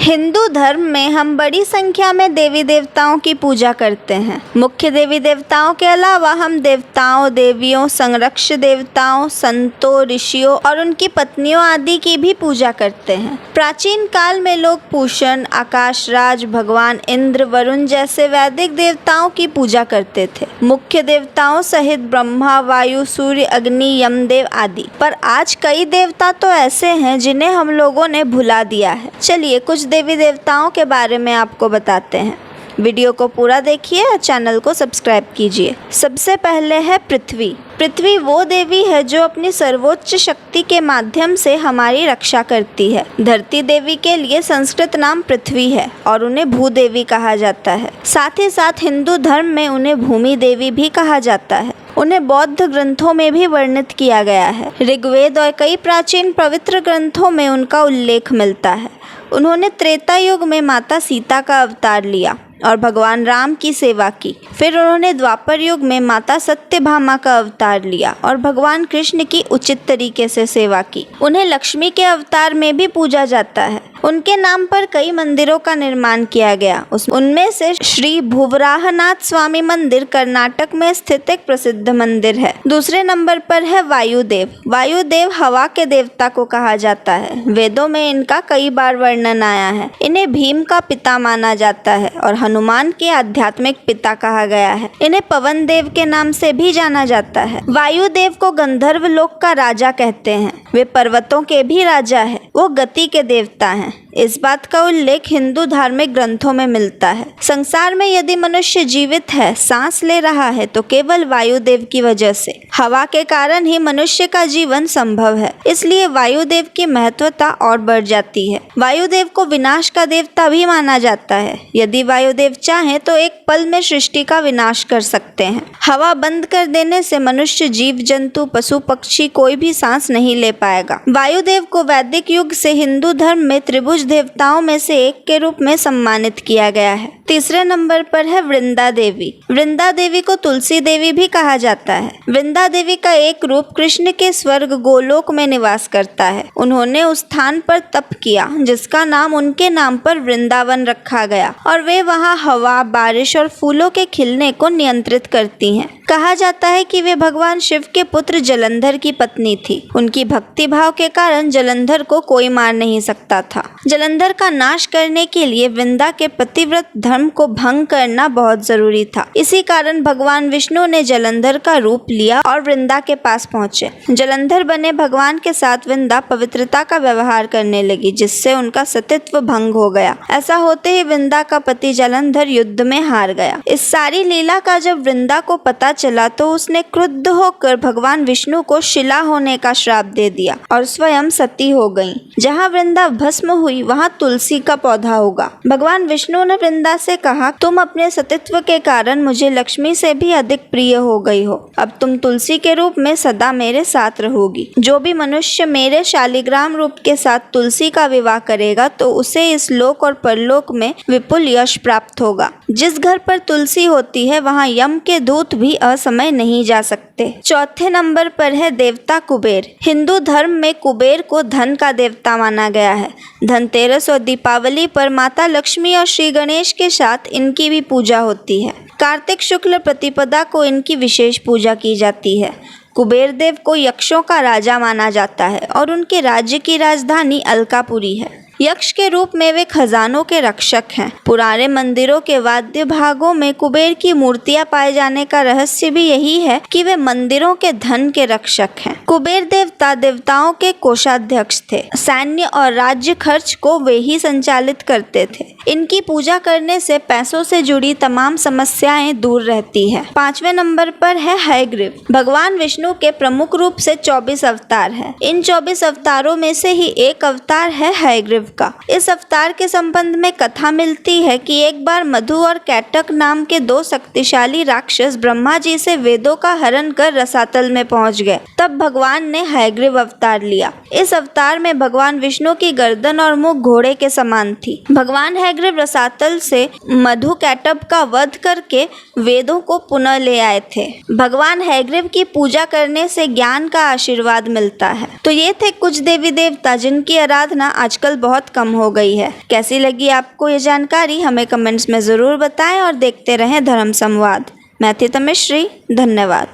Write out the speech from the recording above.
हिंदू धर्म में हम बड़ी संख्या में देवी देवताओं की पूजा करते हैं। मुख्य देवी देवताओं के अलावा हम देवताओं, देवियों, संरक्षक देवताओं, संतों, ऋषियों और उनकी पत्नियों आदि की भी पूजा करते हैं। प्राचीन काल में लोग पूषण, आकाशराज, भगवान इंद्र, वरुण जैसे वैदिक देवताओं की पूजा करते थे। मुख्य देवताओं सहित ब्रह्मा, वायु, सूर्य, अग्नि, यमदेव आदि। पर आज कई देवता तो ऐसे हैं जिन्हें हम लोगों ने भुला दिया है। चलिए कुछ देवी देवताओं के बारे में आपको बताते हैं। वीडियो को पूरा देखिए और चैनल को सब्सक्राइब कीजिए। सबसे पहले है पृथ्वी। पृथ्वी वो देवी है जो अपनी सर्वोच्च शक्ति के माध्यम से हमारी रक्षा करती है। धरती देवी के लिए संस्कृत नाम पृथ्वी है और उन्हें भूदेवी कहा जाता है। साथ ही साथ हिंदू धर्म में उन्हें भूमि देवी भी कहा जाता है। उन्हें बौद्ध ग्रंथों में भी वर्णित किया गया है। ऋग्वेद और कई प्राचीन पवित्र ग्रंथों में उनका उल्लेख मिलता है। उन्होंने त्रेता युग में माता सीता का अवतार लिया और भगवान राम की सेवा की। फिर उन्होंने द्वापर युग में माता सत्यभामा का अवतार लिया और भगवान कृष्ण की उचित तरीके से सेवा की। उन्हें लक्ष्मी के अवतार में भी पूजा जाता है। उनके नाम पर कई मंदिरों का निर्माण किया गया। उनमें से श्री भुवराहनाथ स्वामी मंदिर कर्नाटक में स्थित एक प्रसिद्ध मंदिर है। दूसरे नंबर पर है वायुदेव। वायुदेव हवा के देवता को कहा जाता है। वेदों में इनका कई बार वर्णन आया है। इन्हें भीम का पिता माना जाता है और हनुमान के आध्यात्मिक पिता कहा गया है। इन्हें पवन देव के नाम से भी जाना जाता है। वायुदेव को गंधर्व लोक का राजा कहते हैं। वे पर्वतों के भी राजा है। वो गति के देवता हैं। इस बात का उल्लेख हिंदू धार्मिक ग्रंथों में मिलता है। संसार में यदि मनुष्य जीवित है, सांस ले रहा है, तो केवल वायुदेव की वजह से। हवा के कारण ही मनुष्य का जीवन संभव है। इसलिए वायुदेव की महत्वता और बढ़ जाती है। वायुदेव को विनाश का देवता भी माना जाता है। यदि वायुदेव चाहे तो एक पल में सृष्टि का विनाश कर सकते हैं। हवा बंद कर देने से मनुष्य, जीव जंतु, पशु पक्षी कोई भी सांस नहीं ले पाएगा। वायुदेव को वैदिक युग से हिंदू धर्म में त्रिभुज देवताओं में से एक के रूप में सम्मानित किया गया है। तीसरे नंबर पर है वृंदा देवी। वृंदा देवी को तुलसी देवी भी कहा जाता है। वृंदा देवी का एक रूप कृष्ण के स्वर्ग गोलोक में निवास करता है। उन्होंने उस स्थान पर तप किया जिसका नाम उनके नाम पर वृंदावन रखा गया और वे वहां हवा, बारिश और फूलों के खिलने को नियंत्रित करती हैं। कहा जाता है कि वे भगवान शिव के पुत्र जलंधर की पत्नी थी। उनकी भक्ति भाव के कारण जलंधर को कोई मार नहीं सकता था। जलंधर का नाश करने के लिए वृंदा के पतिव्रत धर्म को भंग करना बहुत जरूरी था। इसी कारण भगवान विष्णु ने जलंधर का रूप लिया और वृंदा के पास पहुंचे। जलंधर बने भगवान के साथ वृंदा पवित्रता का व्यवहार करने लगी, जिससे उनका सतीत्व भंग हो गया। ऐसा होते ही वृंदा का पति जलंधर युद्ध में हार गया। इस सारी लीला का जब वृंदा को पता चला तो उसने क्रुद्ध होकर भगवान विष्णु को शिला होने का श्राप दे दिया और स्वयं सती हो गई। जहाँ वृंदा भस्म हुई वहाँ तुलसी का पौधा होगा। भगवान विष्णु ने वृंदा से कहा, तुम अपने सतीत्व के कारण मुझे लक्ष्मी से भी अधिक प्रिय हो गई हो। अब तुम तुलसी के रूप में सदा मेरे साथ रहोगी। जो भी मनुष्य मेरे शालिग्राम रूप के साथ तुलसी का विवाह करेगा तो उसे इस लोक और परलोक में विपुल यश प्राप्त होगा। जिस घर पर तुलसी होती है वहाँ यम के दूत भी असमय नहीं जा सकते। चौथे नंबर पर है देवता कुबेर। हिंदू धर्म में कुबेर को धन का देवता माना गया है। धनतेरस और दीपावली पर माता लक्ष्मी और श्री गणेश के साथ इनकी भी पूजा होती है। कार्तिक शुक्ल प्रतिपदा को इनकी विशेष पूजा की जाती है। कुबेर देव को यक्षों का राजा माना जाता है और उनके राज्य की राजधानी अलकापुरी है। यक्ष के रूप में वे खजानों के रक्षक हैं। पुराने मंदिरों के वाद्य भागों में कुबेर की मूर्तियां पाए जाने का रहस्य भी यही है कि वे मंदिरों के धन के रक्षक हैं। कुबेर देवता देवताओं के कोषाध्यक्ष थे। सैन्य और राज्य खर्च को वे ही संचालित करते थे। इनकी पूजा करने से पैसों से जुड़ी तमाम समस्याएं दूर रहती है। पांचवें नंबर पर है हयग्रीव। भगवान विष्णु के प्रमुख रूप से 24 अवतार है। इन 24 अवतारों में से ही एक अवतार है हयग्रीव का। इस अवतार के संबंध में कथा मिलती है कि एक बार मधु और कैटक नाम के दो शक्तिशाली राक्षस ब्रह्मा जी से वेदों का हरण कर रसातल में पहुंच गए। तब भगवान ने हयग्रीव अवतार लिया। इस अवतार में भगवान विष्णु की गर्दन और मुख घोड़े के समान थी। भगवान हयग्रीव रसातल से मधु कैटभ का वध करके वेदों को पुनः ले आए थे। भगवान हयग्रीव की पूजा करने से ज्ञान का आशीर्वाद मिलता है। तो ये थे कुछ देवी देवता जिनकी आराधना आजकल बहुत बहुत कम हो गई है। कैसी लगी आपको ये जानकारी हमें कमेंट्स में ज़रूर बताएं और देखते रहें धर्म संवाद। मैं थी तमिश्री, धन्यवाद।